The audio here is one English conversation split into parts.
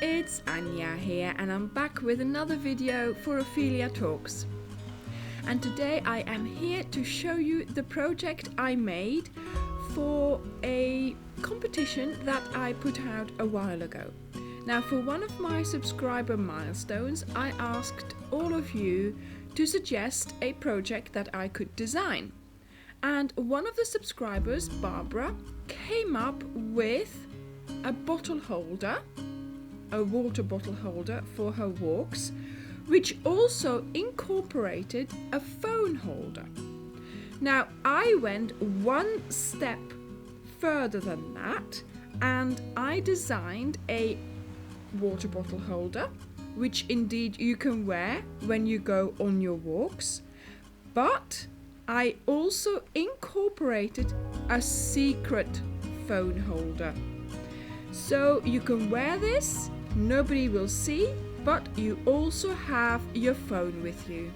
It's Anja here, and I'm back with another video for Ophelia Talks. And today I am here to show you the project I made for a competition that I put out a while ago. Now, for one of my subscriber milestones, I asked all of you to suggest a project that I could design. And one of the subscribers, Barbara, came up with a bottle holder, a water bottle holder for her walks, which also incorporated a phone holder. Now, I went one step further than that, and I designed a water bottle holder, which indeed you can wear when you go on your walks, but I also incorporated a secret phone holder. So you can wear this, nobody will see, but you also have your phone with you.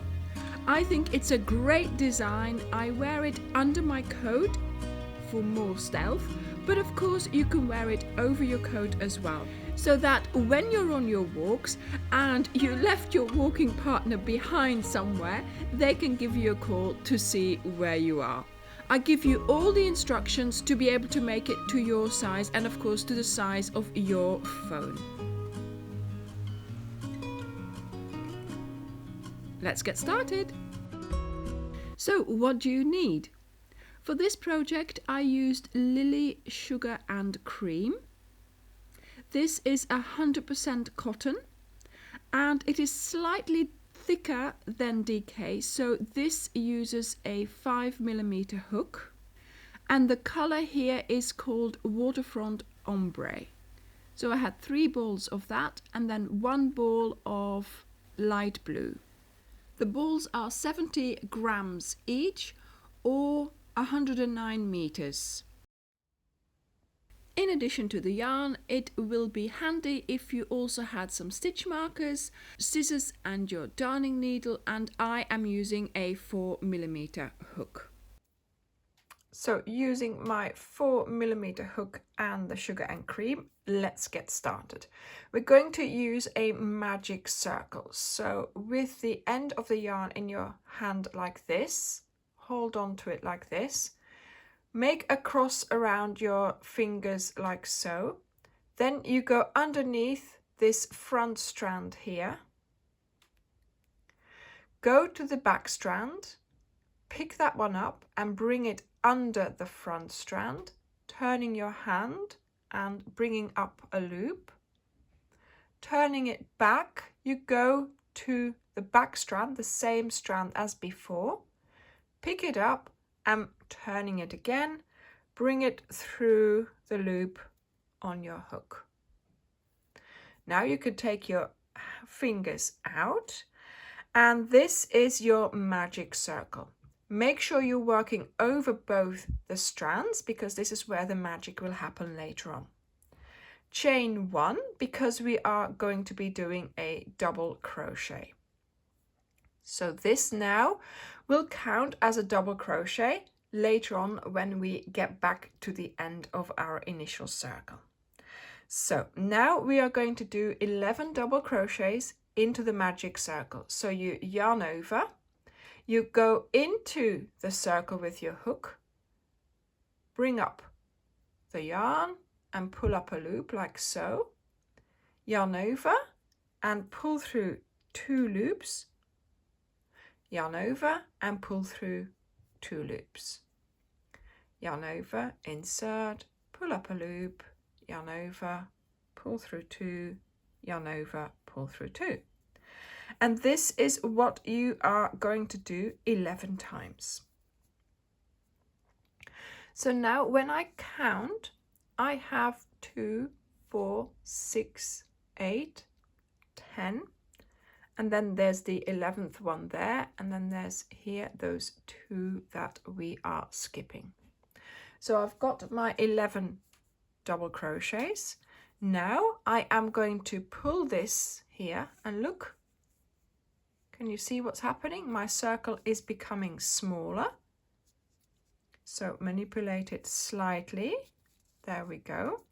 I think it's a great design. I wear it under my coat for more stealth, but of course you can wear it over your coat as well, so that when you're on your walks and you left your walking partner behind somewhere, they can give you a call to see where you are. I give you all the instructions to be able to make it to your size and of course to the size of your phone. Let's get started. So what do you need? For this project I used Lily Sugar and Cream. This is 100% cotton and it is slightly thicker than DK, so this uses a 5mm hook, and the color here is called Waterfront Ombre. So I had 3 balls of that and then 1 ball of light blue. The balls are 70 grams each, or 109 meters. In addition to the yarn, it will be handy if you also had some stitch markers, scissors and your darning needle, and I am using a 4mm hook. So using my 4mm hook and the sugar and cream, let's get started. We're going to use a magic circle. So with the end of the yarn in your hand like this, hold on to it like this. Make a cross around your fingers like so. Then you go underneath this front strand here. Go to the back strand, pick that one up and bring it under the front strand, turning your hand and bringing up a loop. Turning it back, you go to the back strand, the same strand as before. Pick it up and turning it again, bring it through the loop on your hook. Now you can take your fingers out, and this is your magic circle. Make sure you're working over both the strands because this is where the magic will happen later on. Chain 1 because we are going to be doing a double crochet. So this now will count as a double crochet later on when we get back to the end of our initial circle. So now we are going to do 11 double crochets into the magic circle. So you yarn over, you go into the circle with your hook, bring up the yarn and pull up a loop like so, yarn over and pull through 2 loops, yarn over and pull through 2 loops, yarn over, insert, pull up a loop, yarn over, pull through 2, yarn over, pull through 2. And this is what you are going to do 11 times. So now when I count, I have 2, 4, 6, 8, 10, and then there's the 11th one there, and then there's here those 2 that we are skipping. So I've got my 11 double crochets. Now I am going to pull this here and look. Can you see what's happening? My circle is becoming smaller. So manipulate it slightly. There we go.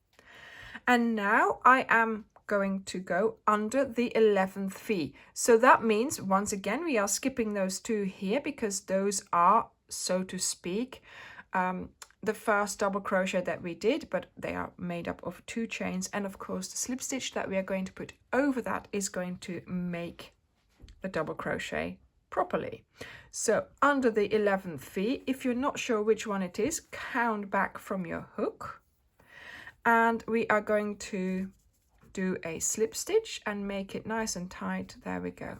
And now I am going to go under the 11th V. So that means, once again, we are skipping those two here because those are, so to speak, the first double crochet that we did, but they are made up of 2 chains. And of course, the slip stitch that we are going to put over that is going to make the double crochet properly. So under the 11th V, if you're not sure which one it is, count back from your hook. And we are going to do a slip stitch and make it nice and tight. There we go.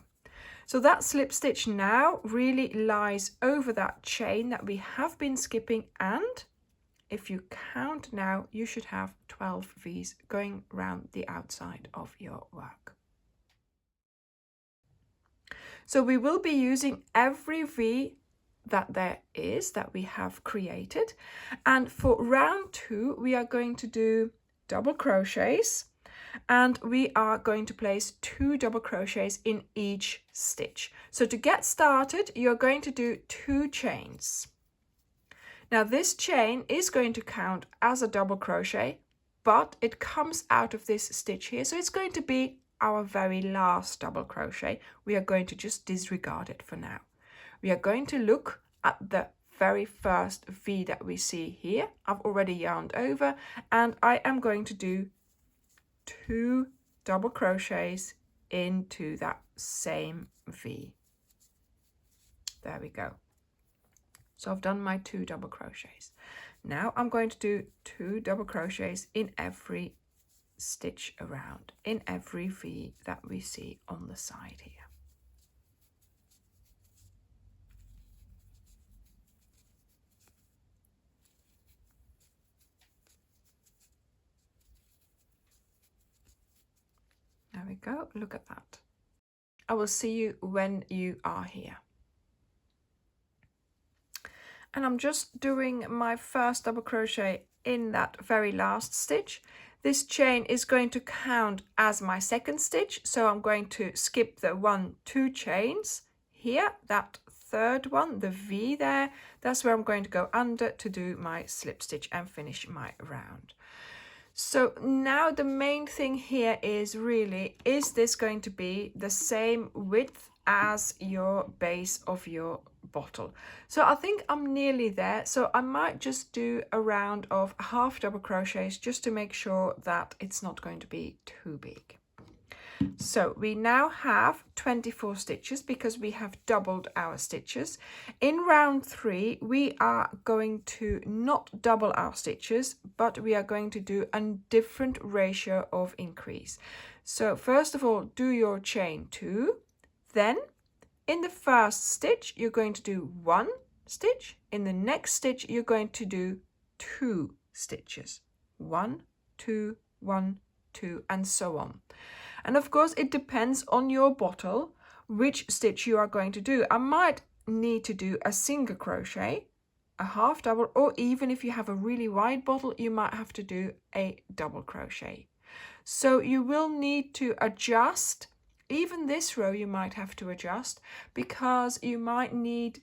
So that slip stitch now really lies over that chain that we have been skipping, and if you count now, you should have 12 V's going around the outside of your work. So we will be using every V that there is that we have created, and for round 2 we are going to do double crochets, and we are going to place 2 double crochets in each stitch. So to get started, you're going to do 2 chains. Now this chain is going to count as a double crochet, but it comes out of this stitch here, so it's going to be our very last double crochet. We are going to just disregard it for now. We are going to look at the very first V that we see here. I've already yarned over, and I am going to do 2 double crochets into that same V. There we go. So I've done my 2 double crochets. Now I'm going to do 2 double crochets in every stitch around, in every V that we see on the side here. There we go, look at that. I will see you when you are here. And I'm just doing my first double crochet in that very last stitch. This chain is going to count as my second stitch, so I'm going to skip the 1, 2 chains here. That third one, the V there, that's where I'm going to go under to do my slip stitch and finish my round. So now the main thing here is really, is this going to be the same width as your base of your bottle? So I think I'm nearly there, so I might just do a round of half double crochets just to make sure that it's not going to be too big. So we now have 24 stitches because we have doubled our stitches. In round 3 we are going to not double our stitches, but we are going to do a different ratio of increase. So first of all, do your chain 2, then in the first stitch you're going to do 1 stitch, in the next stitch you're going to do 2 stitches, 1, 2, 1, 2, and so on. And of course it depends on your bottle which stitch you are going to do. I might need to do a single crochet, a half double, or even if you have a really wide bottle you might have to do a double crochet. So you will need to adjust. Even this row you might have to adjust because you might need,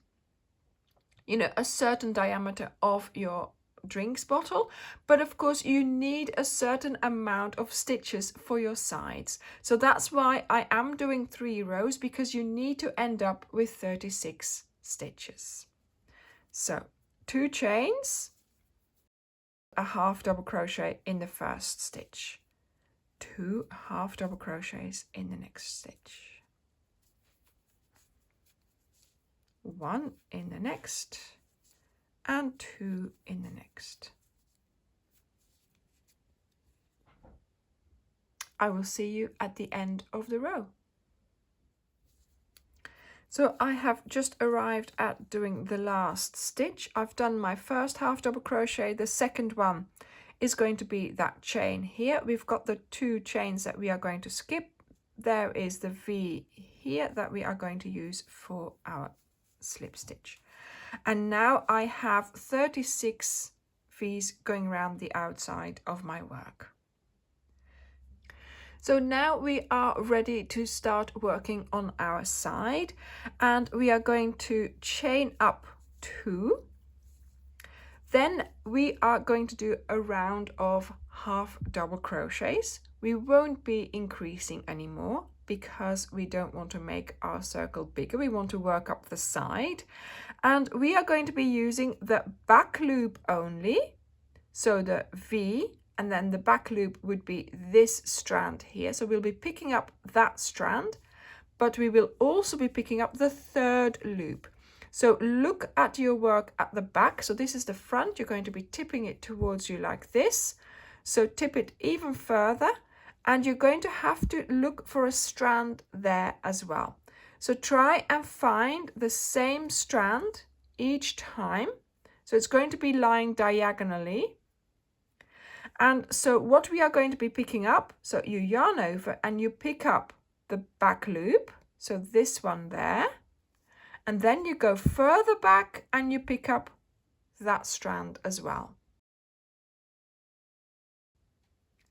you know, a certain diameter of your drinks bottle, but of course you need a certain amount of stitches for your sides. So that's why I am doing 3 rows, because you need to end up with 36 stitches. So 2 chains, a half double crochet in the first stitch, 2 half double crochets in the next stitch, 1 in the next, and 2 in the next. I will see you at the end of the row. So I have just arrived at doing the last stitch. I've done my first half double crochet. The second one is going to be that chain here. We've got the 2 chains that we are going to skip. There is the V here that we are going to use for our slip stitch. And now I have 36 V's going around the outside of my work. So now we are ready to start working on our side, and we are going to chain up 2. Then we are going to do a round of half double crochets. We won't be increasing anymore because we don't want to make our circle bigger. We want to work up the side, and we are going to be using the back loop only. So the V, and then the back loop would be this strand here. So we'll be picking up that strand, but we will also be picking up the 3rd loop. So look at your work at the back. So this is the front. You're going to be tipping it towards you like this. So tip it even further, and you're going to have to look for a strand there as well. So try and find the same strand each time. So it's going to be lying diagonally. And so what we are going to be picking up, so you yarn over and you pick up the back loop, so this one there, and then you go further back and you pick up that strand as well.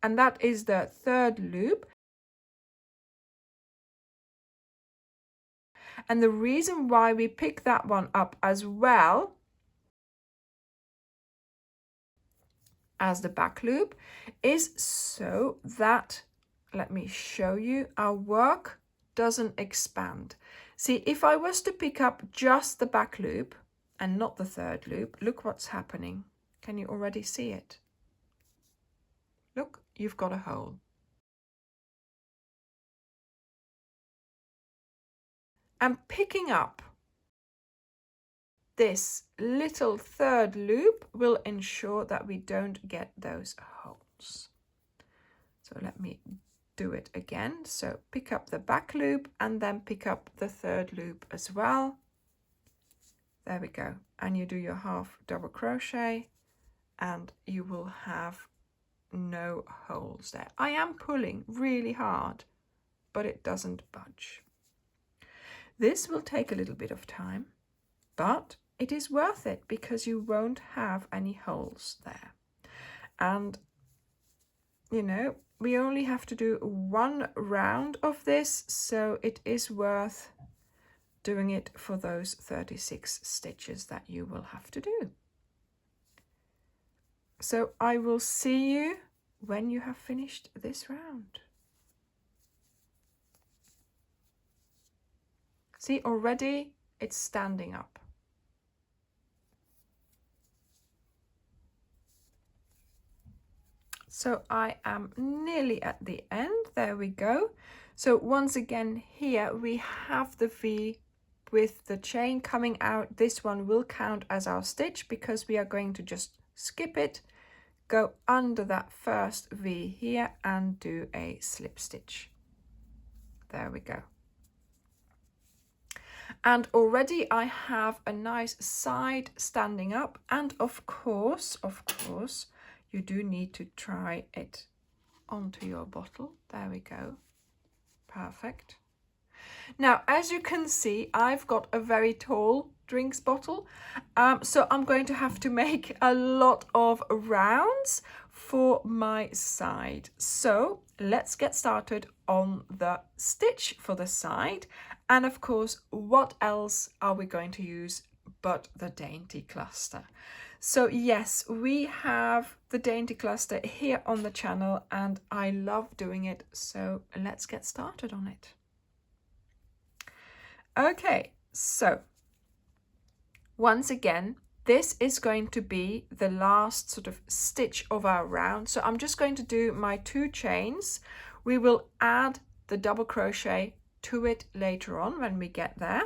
And that is the 3rd loop. And the reason why we pick that one up as well as the back loop is so that, let me show you, our work doesn't expand. See, if I was to pick up just the back loop and not the 3rd loop, look what's happening. Can you already see it? Look, you've got a hole. And picking up this little 3rd loop will ensure that we don't get those holes. So let me do it again. So pick up the back loop and then pick up the 3rd loop as well. There we go. And you do your half double crochet and you will have no holes there. I am pulling really hard, but it doesn't budge. This will take a little bit of time, but it is worth it because you won't have any holes there. And you know, we only have to do 1 round of this, so it is worth doing it for those 36 stitches that you will have to do. So I will see you when you have finished this round. See, already it's standing up. So I am nearly at the end. There we go. So once again here we have the V with the chain coming out. This one will count as our stitch because we are going to just skip it, go under that first V here and do a slip stitch. There we go. And already I have a nice side standing up, and of course, you do need to try it onto your bottle. There we go. Perfect. Now, as you can see, I've got a very tall drinks bottle, so I'm going to have to make a lot of rounds for my side. So let's get started on the stitch for the side. And of course, what else are we going to use but the dainty cluster? So yes, we have the dainty cluster here on the channel and I love doing it. So let's get started on it. Okay, so once again, this is going to be the last sort of stitch of our round. So I'm just going to do my 2 chains. We will add the double crochet to it later on when we get there.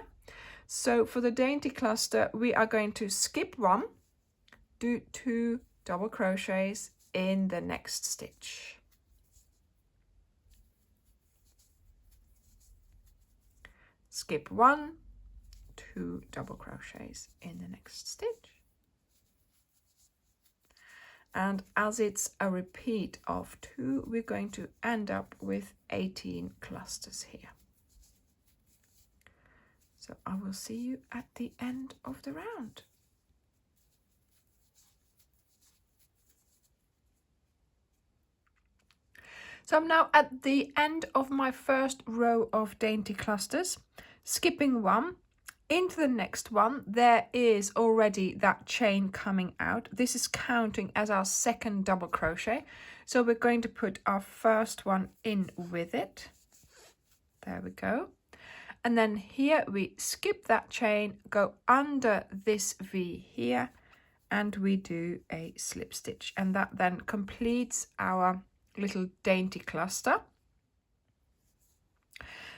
So for the dainty cluster, we are going to skip 1, do 2 double crochets in the next stitch. Skip 1, 2 double crochets in the next stitch. And as it's a repeat of 2, we're going to end up with 18 clusters here. So I will see you at the end of the round. So I'm now at the end of my first row of dainty clusters, skipping one. Into the next one, there is already that chain coming out. This is counting as our second double crochet. So we're going to put our first one in with it. There we go. And then here we skip that chain, go under this V here, and we do a slip stitch. And that then completes our little dainty cluster.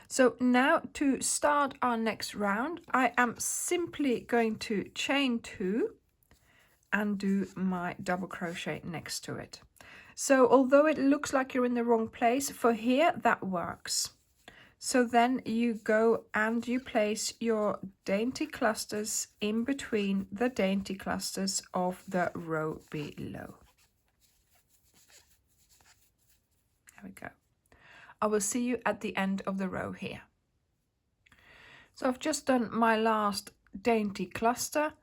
So now to start our next round, I am simply going to chain 2 and do my double crochet next to it. So although it looks like you're in the wrong place, for here that works. So then you go and you place your dainty clusters in between the dainty clusters of the row below. There we go. I will see you at the end of the row here. So I've just done my last dainty cluster.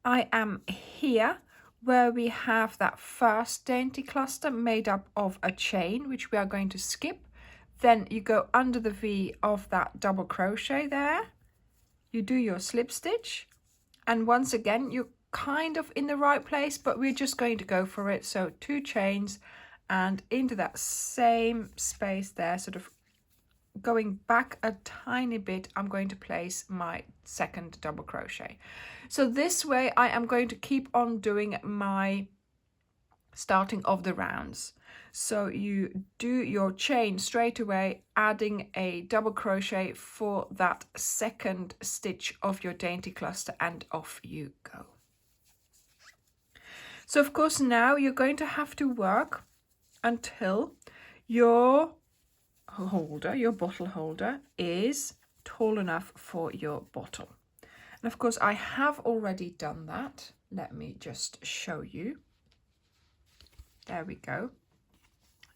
I am here where we have that first dainty cluster made up of a chain, which we are going to skip. Then you go under the V of that double crochet there. You do your slip stitch. And once again, you're kind of in the right place, but we're just going to go for it. So 2 chains. And into that same space there, sort of going back a tiny bit, I'm going to place my second double crochet. So this way I am going to keep on doing my starting of the rounds. So you do your chain straight away, adding a double crochet for that second stitch of your dainty cluster, and off you go. So of course now you're going to have to work until your holder, your bottle holder, is tall enough for your bottle. And of course I have already done that. Let me just show you. There we go.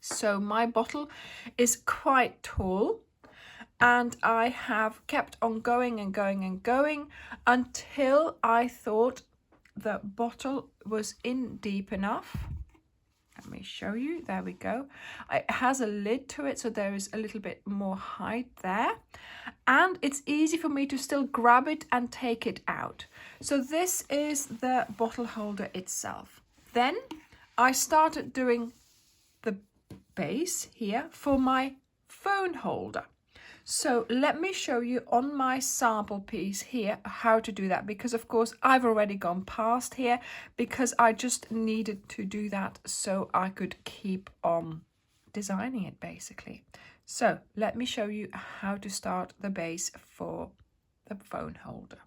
So my bottle is quite tall, and I have kept on going and going and going until I thought the bottle was in deep enough. Let me show you. There we go. It has a lid to it, so there is a little bit more height there. And it's easy for me to still grab it and take it out. So this is the bottle holder itself. Then I started doing the base here for my phone holder. So let me show you on my sample piece here how to do that, because of course I've already gone past here because I just needed to do that so I could keep on designing it basically. So let me show you how to start the base for the phone holder.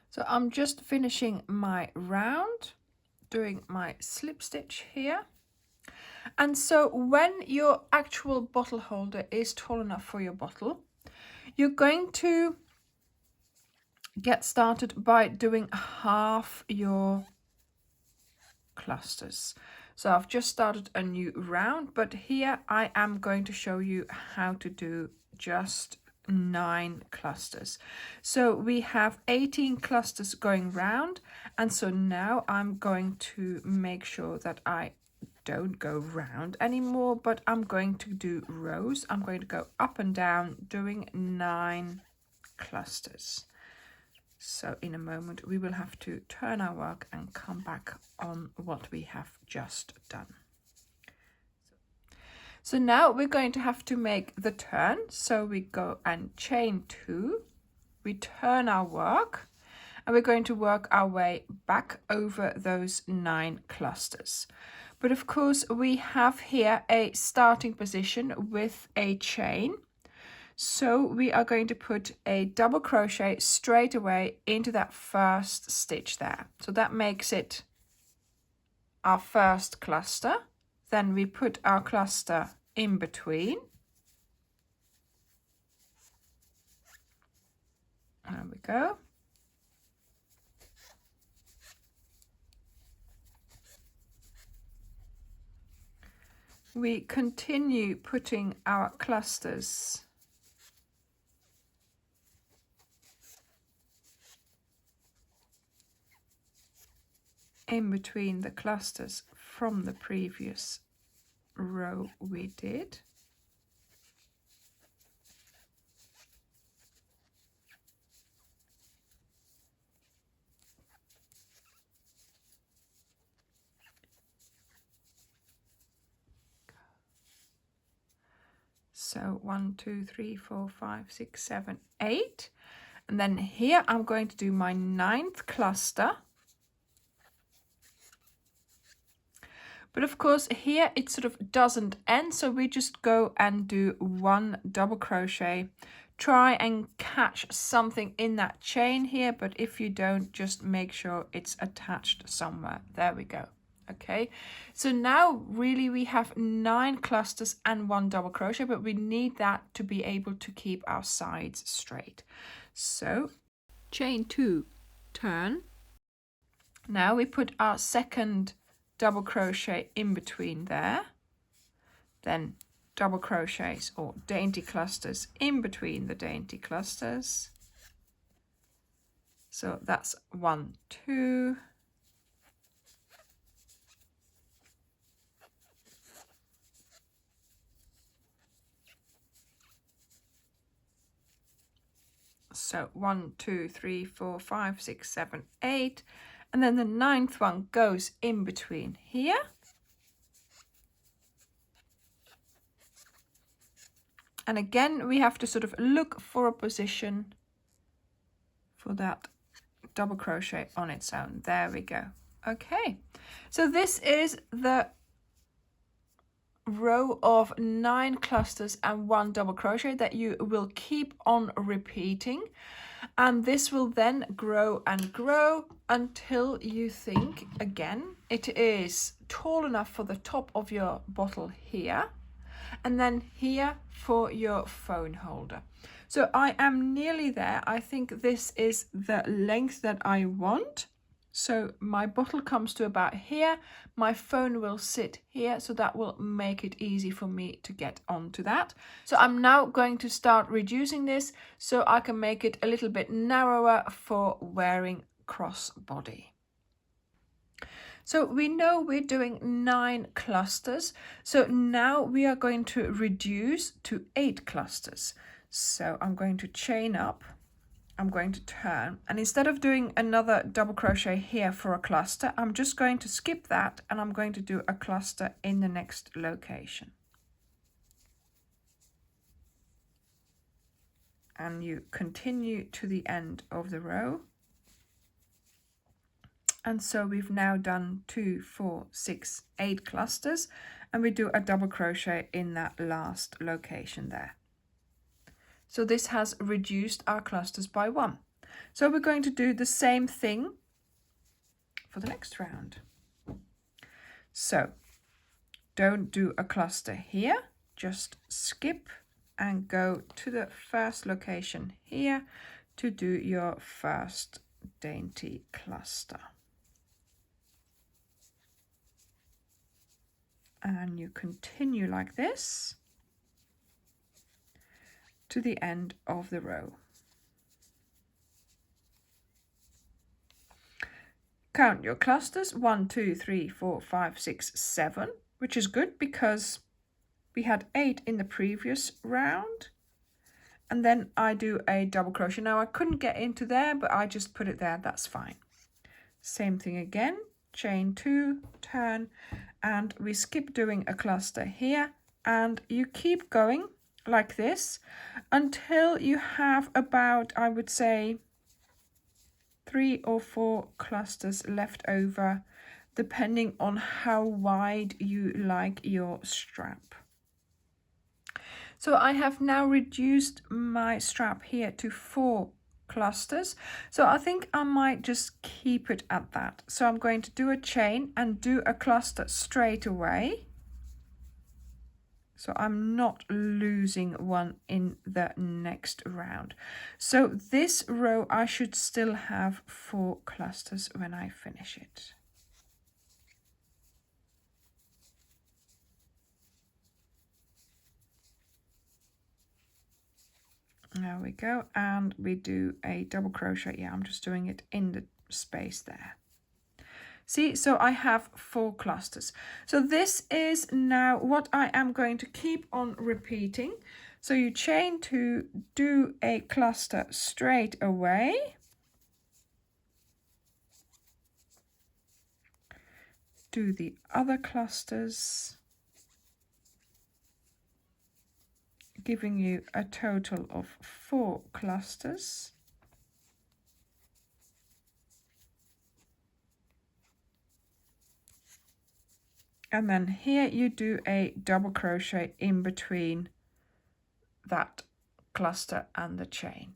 So I'm just finishing my round, doing my slip stitch here. And so when your actual bottle holder is tall enough for your bottle, you're going to get started by doing half your clusters. So I've just started a new round, but here I am going to show you how to do just 9 clusters. So we have 18 clusters going round, and so now I'm going to make sure that I don't go round anymore, but I'm going to do rows. I'm going to go up and down doing 9 clusters. So in a moment we will have to turn our work and come back on what we have just done. So now we're going to have to make the turn. So we go and chain 2, we turn our work, and we're going to work our way back over those 9 clusters. But of course we have here a starting position with a chain. So we are going to put a double crochet straight away into that first stitch there. So that makes it our first cluster. Then we put our cluster in between. There we go. We continue putting our clusters in between the clusters from the previous row we did. So 1, 2, 3, 4, 5, 6, 7, 8. And then here I'm going to do my 9th cluster. But of course here it sort of doesn't end, so we just go and do 1 double crochet. Try and catch something in that chain here, but if you don't, just make sure it's attached somewhere. There we go. Okay, so now really we have 9 clusters and 1 double crochet, but we need that to be able to keep our sides straight. So chain 2, turn. Now we put our 2nd double crochet in between there, then double crochets or dainty clusters in between the dainty clusters. So that's 1, 2. So 1, 2, 3, 4, 5, 6, 7, 8. And then the 9th one goes in between here. And again, we have to sort of look for a position for that double crochet on its own. There we go. Okay, so this is the row of 9 clusters and 1 double crochet that you will keep on repeating, and this will then grow and grow until you think again it is tall enough for the top of your bottle here, and then here for your phone holder. So I am nearly there. I think this is the length that I want. So my bottle comes to about here, my phone will sit here, so that will make it easy for me to get onto that. So I'm now going to start reducing this so I can make it a little bit narrower for wearing crossbody. So we know we're doing 9 clusters, so now we are going to reduce to 8 clusters. So I'm going to chain up. I'm going to turn, and instead of doing another double crochet here for a cluster, I'm just going to skip that and I'm going to do a cluster in the next location. And you continue to the end of the row. And so we've now done 2, 4, 6, 8 clusters, and we do a double crochet in that last location there. So this has reduced our clusters by 1. So we're going to do the same thing for the next round. So don't do a cluster here, just skip and go to the first location here to do your first dainty cluster. And you continue like this to the end of the row. Count your clusters, 1, 2, 3, 4, 5, 6, 7, which is good because we had 8 in the previous round. And then I do a double crochet. Now I couldn't get into there, but I just put it there, that's fine. Same thing again, chain 2, turn, and we skip doing a cluster here, and you keep going like this until you have about, I would say, 3 or 4 clusters left over, depending on how wide you like your strap. So I have now reduced my strap here to 4 clusters, so I think I might just keep it at that. So I'm going to do a chain and do a cluster straight away, so I'm not losing one in the next round. So this row I should still have 4 clusters when I finish it. There we go, and we do a double crochet. Yeah, I'm just doing it in the space there. See, so I have 4 clusters. So this is now what I am going to keep on repeating. So you chain 2, do a cluster straight away. Do the other clusters, giving you a total of 4 clusters. And then here you do a double crochet in between that cluster and the chain.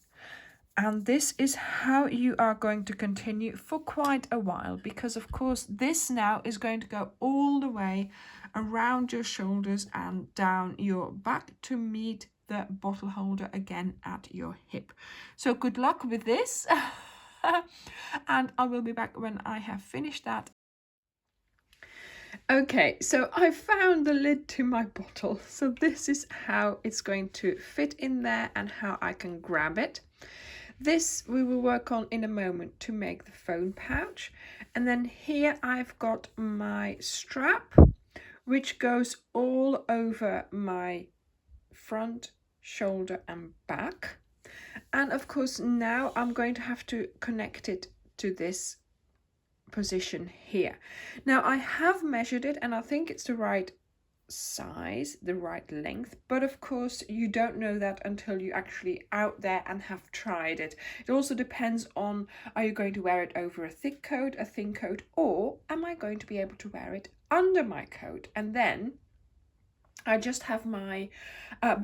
And this is how you are going to continue for quite a while, because of course this now is going to go all the way around your shoulders and down your back to meet the bottle holder again at your hip. So good luck with this. And I will be back when I have finished that. Okay, so I found the lid to my bottle. So this is how it's going to fit in there and how I can grab it. This we will work on in a moment to make the phone pouch. And then here I've got my strap, which goes all over my front, shoulder and back. And of course now I'm going to have to connect it to this position here. Now I have measured it and I think it's the right size, the right length, but of course you don't know that until you actually out there and have tried it. It also depends on, are you going to wear it over a thick coat, a thin coat, or am I going to be able to wear it under my coat? And then I just have my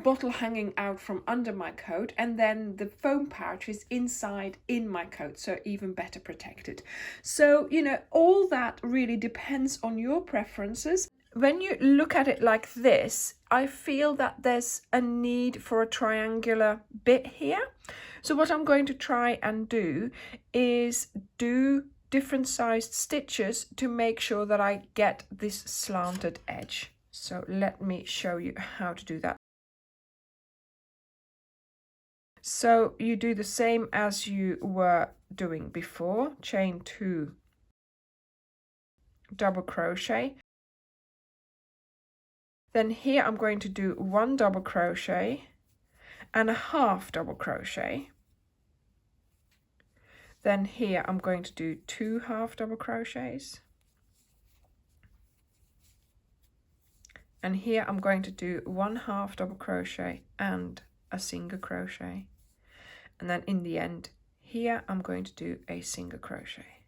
bottle hanging out from under my coat, and then the foam pouch is inside in my coat, so even better protected. So, you know, all that really depends on your preferences. When you look at it like this, I feel that there's a need for a triangular bit here. So what I'm going to try and do is do different sized stitches to make sure that I get this slanted edge. So let me show you how to do that. So you do the same as you were doing before, chain 2, double crochet. Then here I'm going to do 1 double crochet and a half double crochet. Then here I'm going to do 2 half double crochets. And here I'm going to do 1 half double crochet and a single crochet. And then in the end, here I'm going to do a single crochet.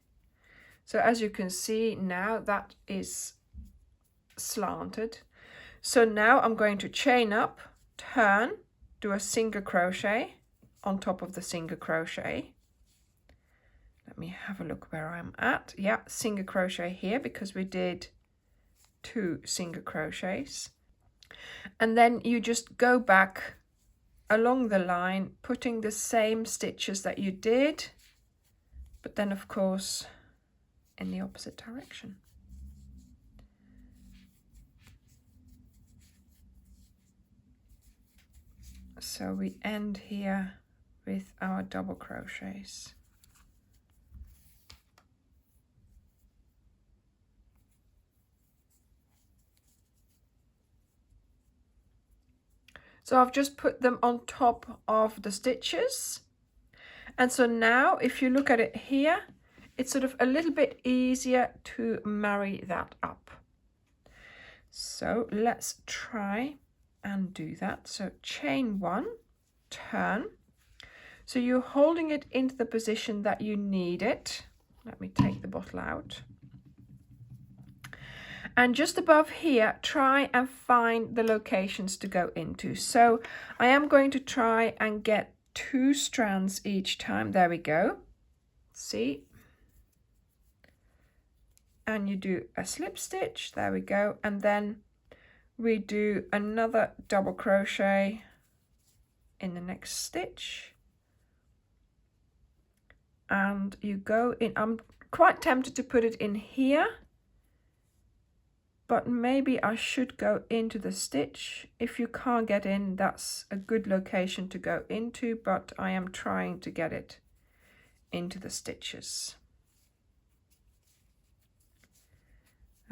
So as you can see now, that is slanted. So now I'm going to chain up, turn, do a single crochet on top of the single crochet. Let me have a look where I'm at. Yeah, single crochet here because we did 2 single crochets. And then you just go back along the line, putting the same stitches that you did, but then of course in the opposite direction. So we end here with our double crochets. So I've just put them on top of the stitches. And so now if you look at it here, it's sort of a little bit easier to marry that up. So let's try and do that. So chain 1, turn. So you're holding it into the position that you need it. Let me take the bottle out. And just above here, try and find the locations to go into. So I am going to try and get 2 strands each time. There we go. See? And you do a slip stitch. There we go. And then we do another double crochet in the next stitch. And you go in. I'm quite tempted to put it in here, but maybe I should go into the stitch. If you can't get in, that's a good location to go into, but I am trying to get it into the stitches.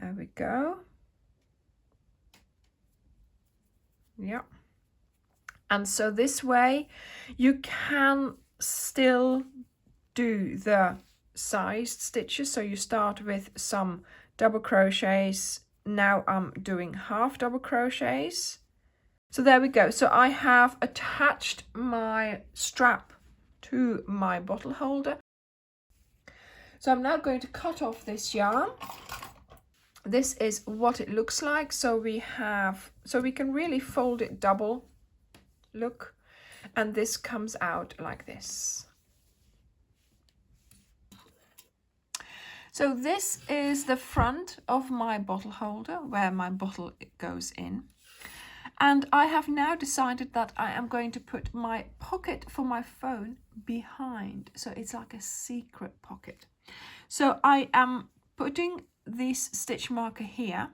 There we go. Yeah. And so this way you can still do the sized stitches. So you start with some double crochets. Now I'm doing half double crochets. So there we go. So I have attached my strap to my bottle holder. So I'm now going to cut off this yarn. This is what it looks like. So we can really fold it double, look, and this comes out like this. So this is the front of my bottle holder where my bottle goes in. And I have now decided that I am going to put my pocket for my phone behind. So it's like a secret pocket. So I am putting this stitch marker here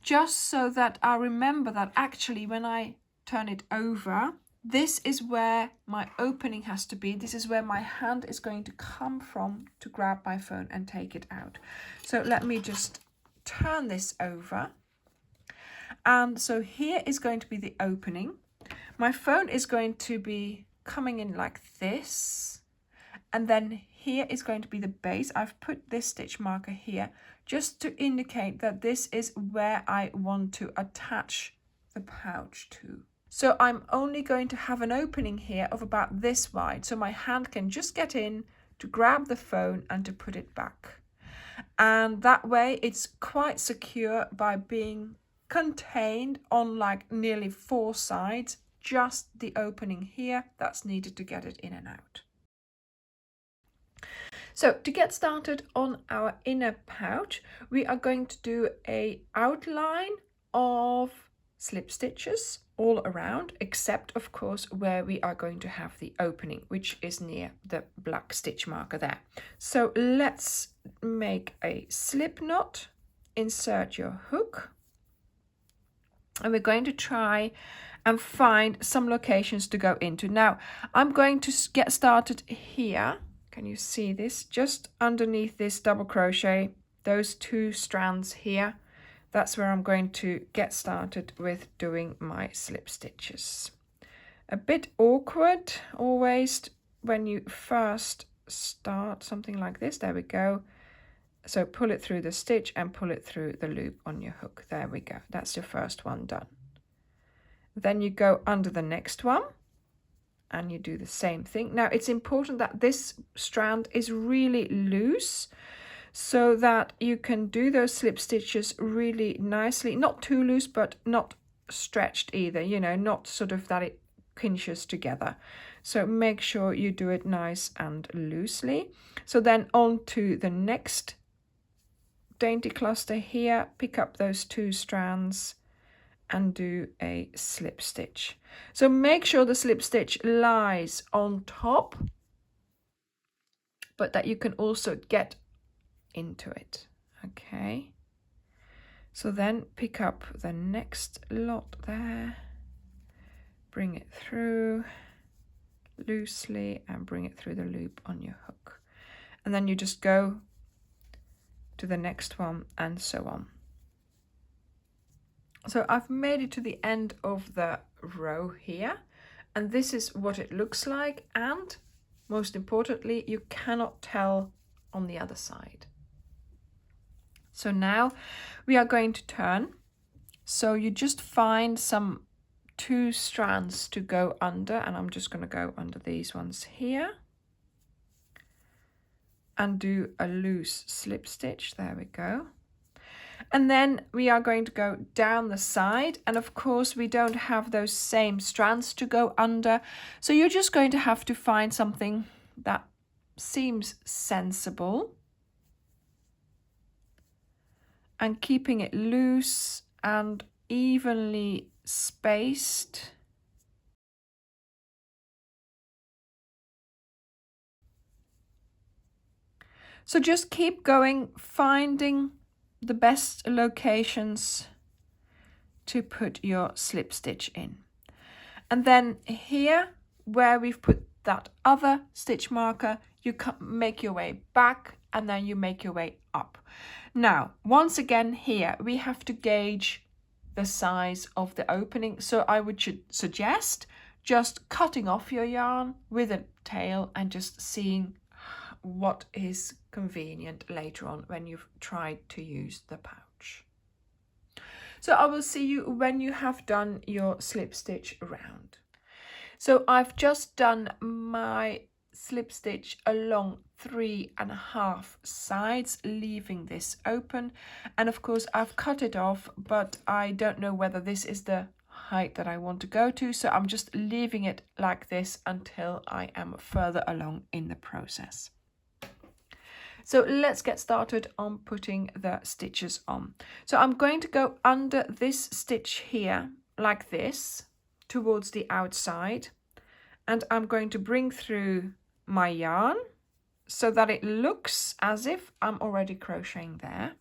just so that I remember that actually when I turn it over, this is where my opening has to be. This is where my hand is going to come from to grab my phone and take it out. So let me just turn this over. And so here is going to be the opening. My phone is going to be coming in like this. And then here is going to be the base. I've put this stitch marker here just to indicate that this is where I want to attach the pouch to. So I'm only going to have an opening here of about this wide. So my hand can just get in to grab the phone and to put it back. And that way it's quite secure by being contained on like nearly 4 sides, just the opening here that's needed to get it in and out. So to get started on our inner pouch, we are going to do an outline of slip stitches all around, except of course where we are going to have the opening, which is near the black stitch marker there. So let's make a slip knot, insert your hook, and we're going to try and find some locations to go into. Now I'm going to get started here. Can you see this? Just underneath this double crochet, those 2 strands here, that's where I'm going to get started with doing my slip stitches. A bit awkward always when you first start something like this. There we go. So pull it through the stitch and pull it through the loop on your hook. There we go. That's your first one done. Then you go under the next one and you do the same thing. Now it's important that this strand is really loose so that you can do those slip stitches really nicely. Not too loose, but not stretched either, you know, not sort of that it pinches together. So make sure you do it nice and loosely. So then on to the next dainty cluster here, pick up those 2 strands and do a slip stitch. So make sure the slip stitch lies on top, but that you can also get into it. Okay, so then pick up the next lot there, bring it through loosely and bring it through the loop on your hook, and then you just go to the next one and so on. So I've made it to the end of the row here, and this is what it looks like, and most importantly, you cannot tell on the other side. So now we are going to turn. So you just find some 2 strands to go under, and I'm just going to go under these ones here and do a loose slip stitch. There we go. And then we are going to go down the side, and of course we don't have those same strands to go under, so you're just going to have to find something that seems sensible and keeping it loose and evenly spaced. So just keep going, finding the best locations to put your slip stitch in. And then here where we've put that other stitch marker, you make your way back and then you make your way up. Now, once again here, we have to gauge the size of the opening. So I would suggest just cutting off your yarn with a tail and just seeing what is convenient later on when you've tried to use the pouch. So I will see you when you have done your slip stitch round. So I've just done my slip stitch along 3.5 sides, leaving this open, and of course I've cut it off, but I don't know whether this is the height that I want to go to, so I'm just leaving it like this until I am further along in the process. So let's get started on putting the stitches on. So I'm going to go under this stitch here like this towards the outside, and I'm going to bring through my yarn so that it looks as if I'm already crocheting there.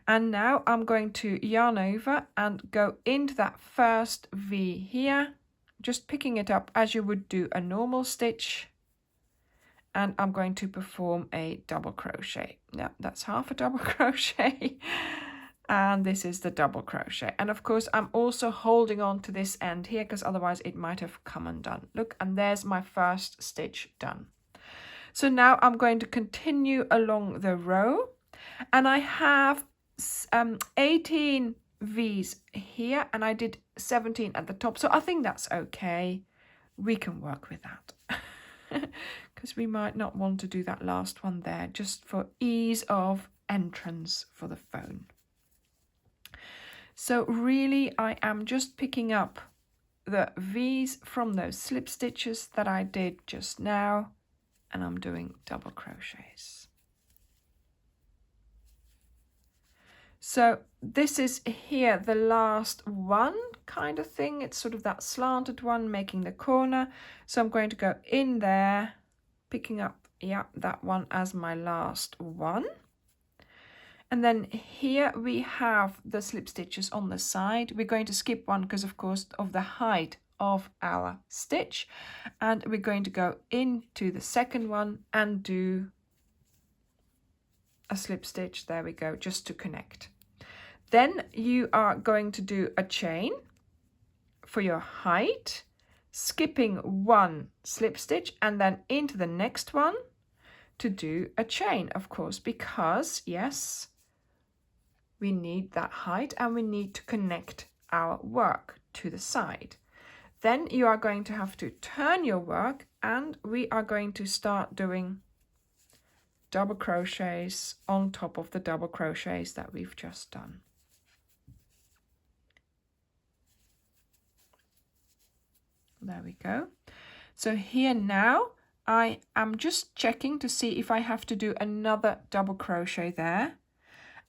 And now I'm going to yarn over and go into that first V here, just picking it up as you would do a normal stitch. And I'm going to perform a double crochet. Now that's half a double crochet. And this is the double crochet. And of course, I'm also holding on to this end here because otherwise it might have come undone. Look, and there's my first stitch done. So now I'm going to continue along the row, and I have 18 V's here, and I did 17 at the top. So I think that's okay. We can work with that. Because we might not want to do that last one there, just for ease of entrance for the phone. So really I am just picking up the V's from those slip stitches that I did just now, and I'm doing double crochets. So this is here the last one kind of thing. It's sort of that slanted one making the corner. So I'm going to go in there, picking up, yeah, that one as my last one. And then here we have the slip stitches on the side. We're going to skip one because of course of the height of our stitch, and we're going to go into the second one and do a slip stitch. There we go, just to connect. Then you are going to do a chain for your height, skipping one slip stitch and then into the next one to do a chain, of course, because yes, we need that height and we need to connect our work to the side. Then you are going to have to turn your work, and we are going to start doing double crochets on top of the double crochets that we've just done. There we go. So here now I am just checking to see if I have to do another double crochet there,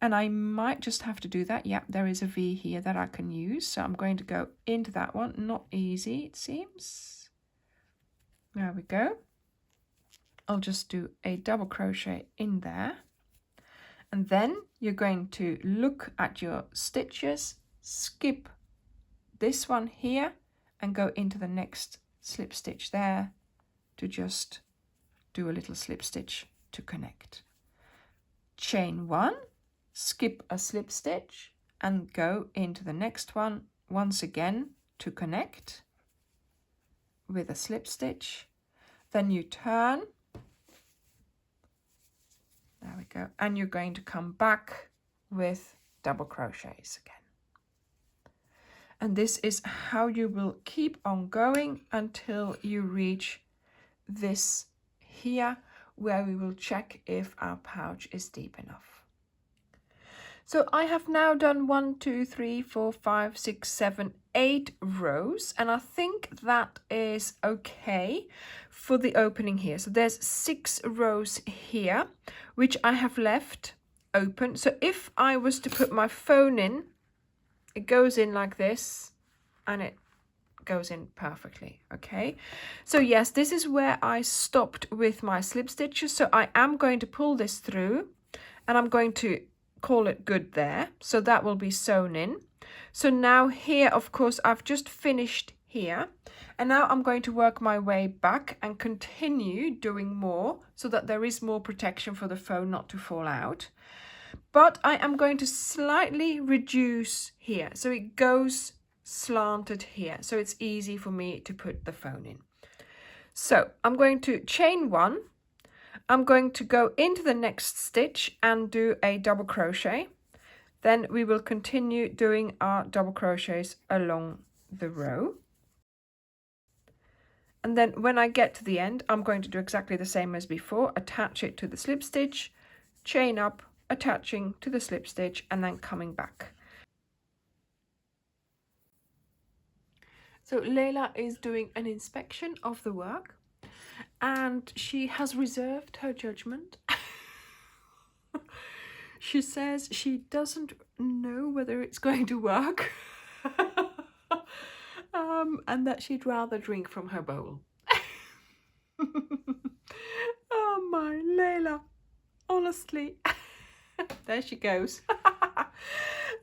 and I might just have to do that. Yeah, there is a V here that I can use, so I'm going to go into that one. Not easy, it seems. There we go. I'll just do a double crochet in there, and then you're going to look at your stitches, skip this one here and go into the next slip stitch there to just do a little slip stitch to connect. Chain one, skip a slip stitch and go into the next one once again to connect with a slip stitch. Then you turn, there we go, and you're going to come back with double crochets again. And this is how you will keep on going until you reach this here, where we will check if our pouch is deep enough. So I have now done 1, 2, 3, 4, 5, 6, 7, 8 rows, and I think that is okay for the opening here. So there's 6 rows here, which I have left open. So if I was to put my phone in, it goes in like this, and it goes in perfectly, okay? So yes, this is where I stopped with my slip stitches. So I am going to pull this through, and I'm going to call it good there. So that will be sewn in. So now here, of course, I've just finished here, and now I'm going to work my way back and continue doing more so that there is more protection for the phone not to fall out. But I am going to slightly reduce here so it goes slanted here, so it's easy for me to put the phone in. So I'm going to chain 1. I'm going to go into the next stitch and do a double crochet. Then we will continue doing our double crochets along the row. And then when I get to the end, I'm going to do exactly the same as before, attach it to the slip stitch, chain up, attaching to the slip stitch, and then coming back. So Layla is doing an inspection of the work, and she has reserved her judgment. She says she doesn't know whether it's going to work. And that she'd rather drink from her bowl. Oh my Layla, honestly. There she goes.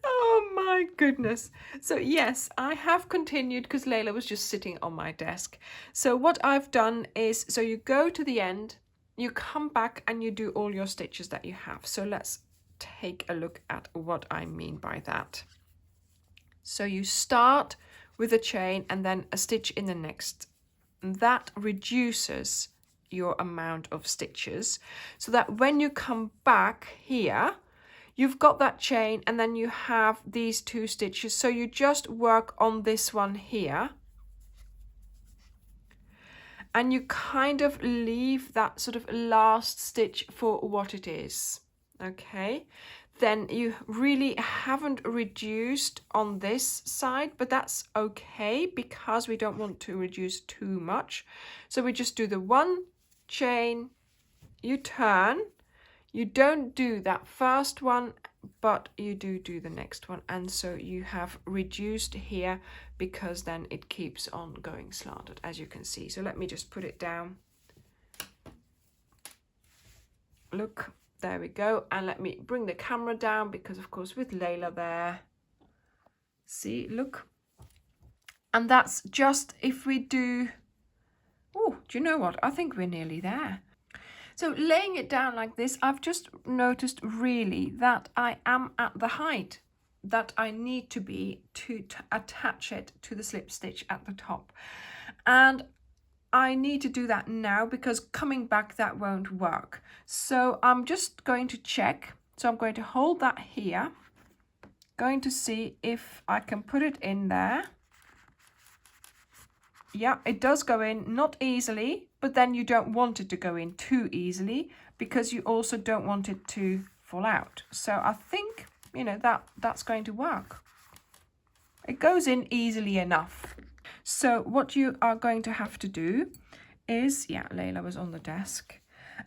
Oh my goodness. So yes, I have continued because Layla was just sitting on my desk. So what I've done is, so you go to the end, you come back and you do all your stitches that you have. So let's take a look at what I mean by that. So you start with a chain and then a stitch in the next. That reduces your amount of stitches so that when you come back here, you've got that chain and then you have these 2 stitches. So you just work on this one here and you kind of leave that sort of last stitch for what it is. Okay, then you really haven't reduced on this side, but that's okay because we don't want to reduce too much. So we just do the 1 chain, you turn, you don't do that first one, but you do the next one, and so you have reduced here because then it keeps on going slanted, as you can see. So let me just put it down. Look. There we go, and let me bring the camera down because of course with Layla there, see, look, and that's just if we do, oh, do you know what, I think we're nearly there. So laying it down like this, I've just noticed really that I am at the height that I need to be to attach it to the slip stitch at the top, and I need to do that now because coming back that won't work. So I'm just going to check. So I'm going to hold that here, going to see if I can put it in there. Yeah, it does go in, not easily, but then you don't want it to go in too easily because you also don't want it to fall out. So I think, you know, that's going to work. It goes in easily enough. So what you are going to have to do is, yeah, Layla was on the desk.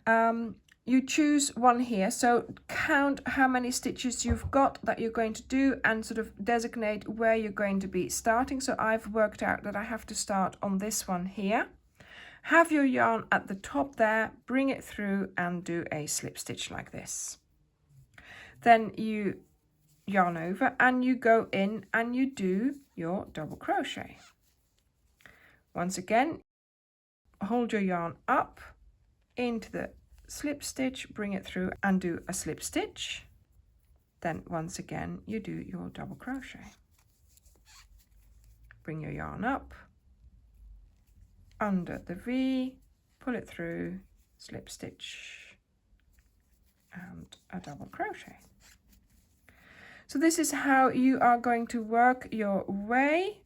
You choose one here. So count how many stitches you've got that you're going to do and sort of designate where you're going to be starting. So I've worked out that I have to start on this one here. Have your yarn at the top there, bring it through and do a slip stitch like this. Then you yarn over and you go in and you do your double crochet. Once again, hold your yarn up into the slip stitch, bring it through and do a slip stitch. Then once again, you do your double crochet. Bring your yarn up, under the V, pull it through, slip stitch and a double crochet. So this is how you are going to work your way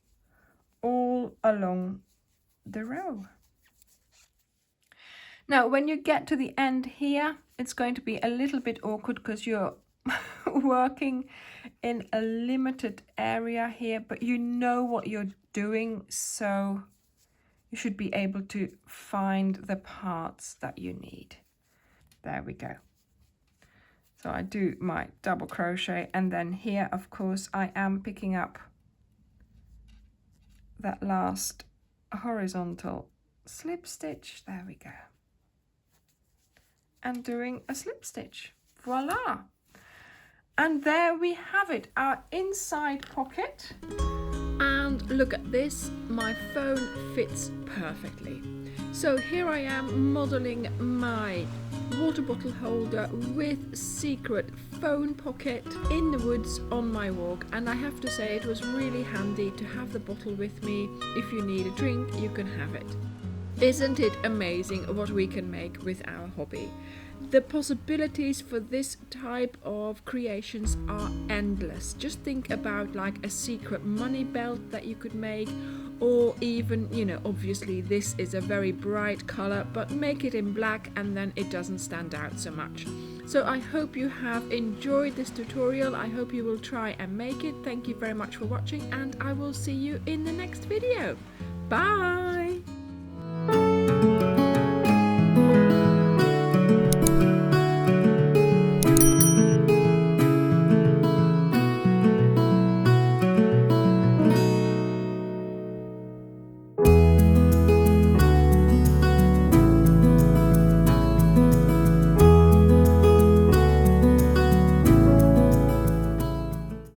all along the row. Now when you get to the end here, it's going to be a little bit awkward because you're working in a limited area here, but you know what you're doing, so you should be able to find the parts that you need. There we go. So I do my double crochet, and then here of course I am picking up that last horizontal slip stitch. There we go. And doing a slip stitch. Voila! And there we have it, our inside pocket. And look at this, my phone fits perfectly. So here I am modeling my water bottle holder with secret phone pocket in the woods on my walk, and I have to say it was really handy to have the bottle with me. If you need a drink, you can have it. Isn't it amazing what we can make with our hobby? The possibilities for this type of creations are endless. Just think about like a secret money belt that you could make, or even, you know, obviously this is a very bright color, but make it in black and then it doesn't stand out so much. So I hope you have enjoyed this tutorial. I hope you will try and make it. Thank you very much for watching, and I will see you in the next video. Bye!